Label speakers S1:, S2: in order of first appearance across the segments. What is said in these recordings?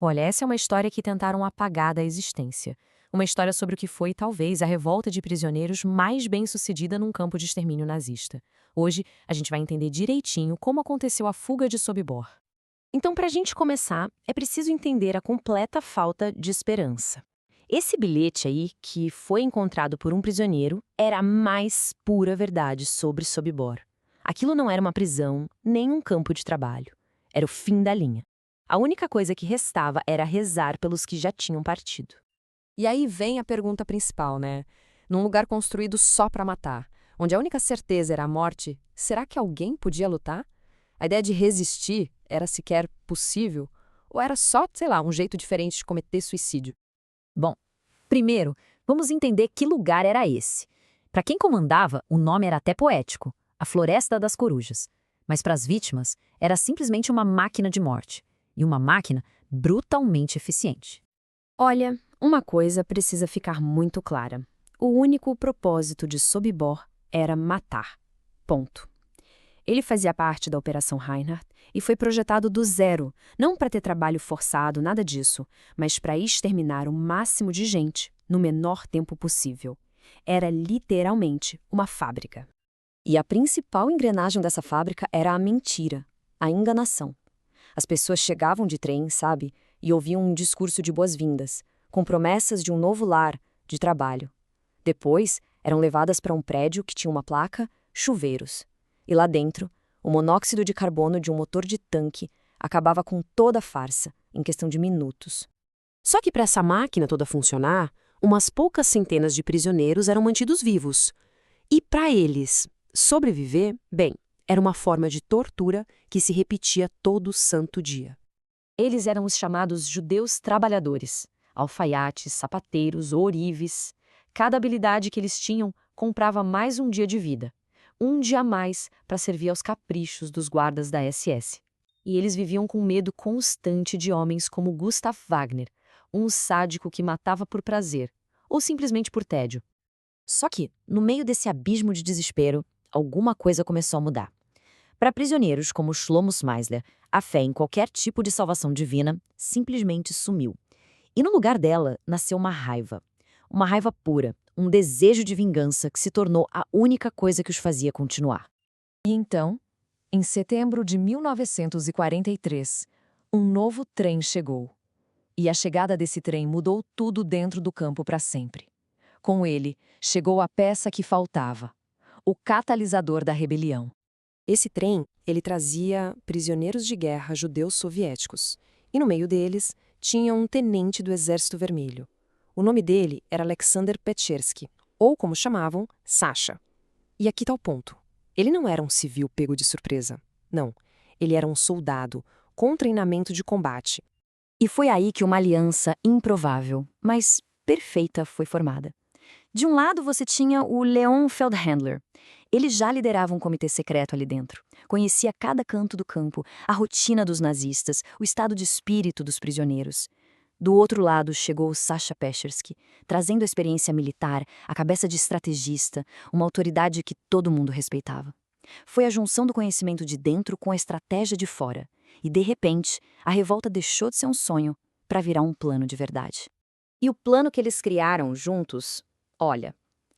S1: Olha, essa é uma história que tentaram apagar da existência. Uma história sobre o que foi, talvez, a revolta de prisioneiros mais bem-sucedida num campo de extermínio nazista. Hoje, a gente vai entender direitinho como aconteceu a fuga de Sobibor.
S2: Então, para a gente começar, é preciso entender a completa falta de esperança. Esse bilhete aí, que foi encontrado por um prisioneiro, era a mais pura verdade sobre Sobibor. Aquilo não era uma prisão, nem um campo de trabalho. Era o fim da linha. A única coisa que restava era rezar pelos que já tinham partido.
S3: E aí vem a pergunta principal, né? Num lugar construído só para matar, onde a única certeza era a morte, será que alguém podia lutar? A ideia de resistir era sequer possível? Ou era só, sei lá, um jeito diferente de cometer suicídio?
S4: Bom, primeiro, vamos entender que lugar era esse. Para quem comandava, o nome era até poético, a Floresta das Corujas. Mas para as vítimas, era simplesmente uma máquina de morte. E uma máquina brutalmente eficiente.
S2: Olha, uma coisa precisa ficar muito clara. O único propósito de Sobibor era matar. Ponto. Ele fazia parte da Operação Reinhardt e foi projetado do zero, não para ter trabalho forçado, nada disso, mas para exterminar o máximo de gente no menor tempo possível. Era literalmente uma fábrica. E a principal engrenagem dessa fábrica era a mentira, a enganação. As pessoas chegavam de trem, sabe, e ouviam um discurso de boas-vindas, com promessas de um novo lar, de trabalho. Depois, eram levadas para um prédio que tinha uma placa Chuveiros. E lá dentro, o monóxido de carbono de um motor de tanque acabava com toda a farsa, em questão de minutos.
S5: Só que para essa máquina toda funcionar, umas poucas centenas de prisioneiros eram mantidos vivos. E para eles, sobreviver, bem, era uma forma de tortura que se repetia todo santo dia.
S4: Eles eram os chamados judeus trabalhadores, alfaiates, sapateiros, ourives. Cada habilidade que eles tinham comprava mais um dia de vida. Um dia a mais para servir aos caprichos dos guardas da SS. E eles viviam com medo constante de homens como Gustav Wagner, um sádico que matava por prazer, ou simplesmente por tédio. Só que, no meio desse abismo de desespero, alguma coisa começou a mudar. Para prisioneiros como Shlomo Meisler, a fé em qualquer tipo de salvação divina simplesmente sumiu. E no lugar dela nasceu uma raiva pura, um desejo de vingança que se tornou a única coisa que os fazia continuar.
S1: E então, em setembro de 1943, um novo trem chegou. E a chegada desse trem mudou tudo dentro do campo para sempre. Com ele, chegou a peça que faltava, o catalisador da rebelião.
S3: Esse trem, ele trazia prisioneiros de guerra judeus soviéticos. E no meio deles, tinha um tenente do Exército Vermelho. O nome dele era Alexander Petchersky, ou como chamavam, Sasha. E aqui está o ponto. Ele não era um civil pego de surpresa. Não, ele era um soldado, com treinamento de combate.
S4: E foi aí que uma aliança improvável, mas perfeita, foi formada. De um lado você tinha o Leon Feldhandler. Ele já liderava um comitê secreto ali dentro. Conhecia cada canto do campo, a rotina dos nazistas, o estado de espírito dos prisioneiros. Do outro lado chegou o Sasha Petchersky, trazendo a experiência militar, a cabeça de estrategista, uma autoridade que todo mundo respeitava. Foi a junção do conhecimento de dentro com a estratégia de fora. E, de repente, a revolta deixou de ser um sonho para virar um plano de verdade.
S2: E o plano que eles criaram juntos, olha,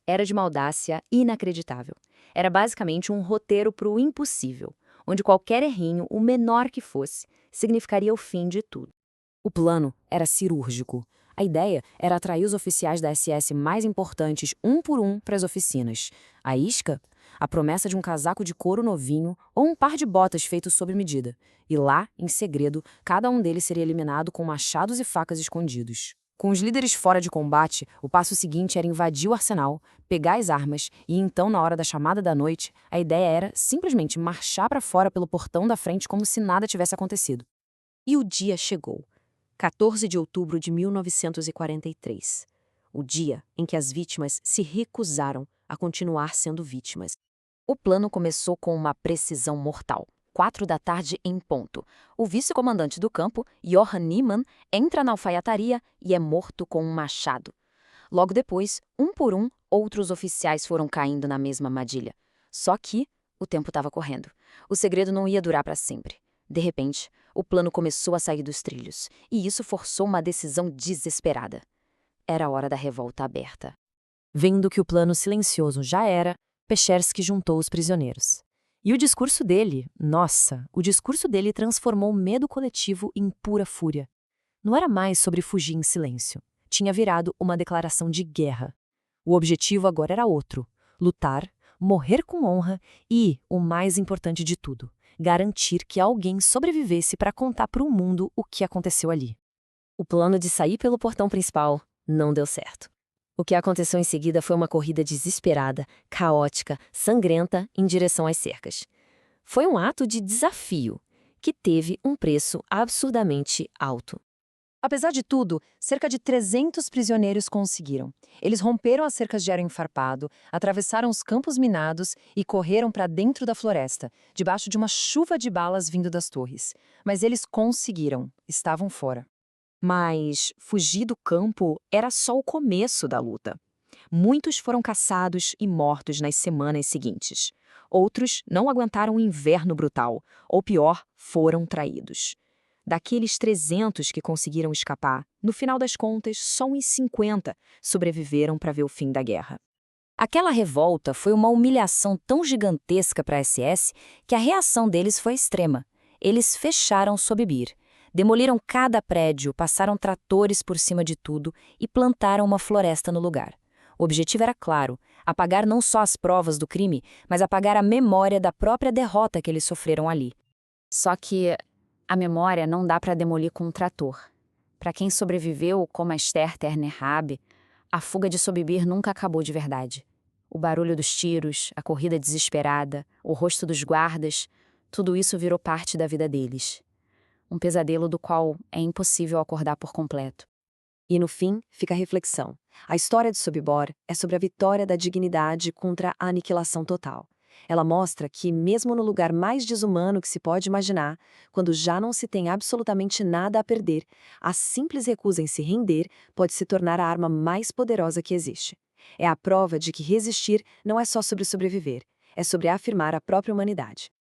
S2: era de uma audácia inacreditável. Era basicamente um roteiro para o impossível, onde qualquer errinho, o menor que fosse, significaria o fim de tudo.
S5: O plano era cirúrgico. A ideia era atrair os oficiais da SS mais importantes um por um para as oficinas. A isca? A promessa de um casaco de couro novinho ou um par de botas feitos sob medida. E lá, em segredo, cada um deles seria eliminado com machados e facas escondidos. Com os líderes fora de combate, o passo seguinte era invadir o arsenal, pegar as armas e então, na hora da chamada da noite, a ideia era simplesmente marchar para fora pelo portão da frente como se nada tivesse acontecido. E o dia chegou. 14 de outubro de 1943. O dia em que as vítimas se recusaram a continuar sendo vítimas.
S4: O plano começou com uma precisão mortal. 4 da tarde em ponto. O vice-comandante do campo, Johann Niemann, entra na alfaiataria e é morto com um machado. Logo depois, um por um, outros oficiais foram caindo na mesma armadilha. Só que o tempo estava correndo. O segredo não ia durar para sempre.
S5: De repente, o plano começou a sair dos trilhos, e isso forçou uma decisão desesperada. Era a hora da revolta aberta.
S2: Vendo que o plano silencioso já era, Pechersky juntou os prisioneiros. E o discurso dele, o discurso dele transformou o medo coletivo em pura fúria. Não era mais sobre fugir em silêncio. Tinha virado uma declaração de guerra. O objetivo agora era outro: lutar, morrer com honra e, o mais importante de tudo, garantir que alguém sobrevivesse para contar para o mundo o que aconteceu ali.
S5: O plano de sair pelo portão principal não deu certo. O que aconteceu em seguida foi uma corrida desesperada, caótica, sangrenta em direção às cercas. Foi um ato de desafio que teve um preço absurdamente alto.
S3: Apesar de tudo, cerca de 300 prisioneiros conseguiram. Eles romperam as cercas de arame farpado, atravessaram os campos minados e correram para dentro da floresta, debaixo de uma chuva de balas vindo das torres. Mas eles conseguiram, estavam fora.
S4: Mas fugir do campo era só o começo da luta. Muitos foram caçados e mortos nas semanas seguintes. Outros não aguentaram o inverno brutal, ou pior, foram traídos. Daqueles 300 que conseguiram escapar, no final das contas, só uns 50 sobreviveram para ver o fim da guerra.
S5: Aquela revolta foi uma humilhação tão gigantesca para a SS que a reação deles foi extrema. Eles fecharam Sobibir, demoliram cada prédio, passaram tratores por cima de tudo e plantaram uma floresta no lugar. O objetivo era claro: apagar não só as provas do crime, mas apagar a memória da própria derrota que eles sofreram ali. Só que a memória não dá para demolir com um trator. Para quem sobreviveu, como a Esther Turner Rabe, a fuga de Sobibir nunca acabou de verdade. O barulho dos tiros, a corrida desesperada, o rosto dos guardas, tudo isso virou parte da vida deles. Um pesadelo do qual é impossível acordar por completo.
S3: E no fim, fica a reflexão. A história de Sobibor é sobre a vitória da dignidade contra a aniquilação total. Ela mostra que, mesmo no lugar mais desumano que se pode imaginar, quando já não se tem absolutamente nada a perder, a simples recusa em se render pode se tornar a arma mais poderosa que existe. É a prova de que resistir não é só sobre sobreviver, é sobre afirmar a própria humanidade.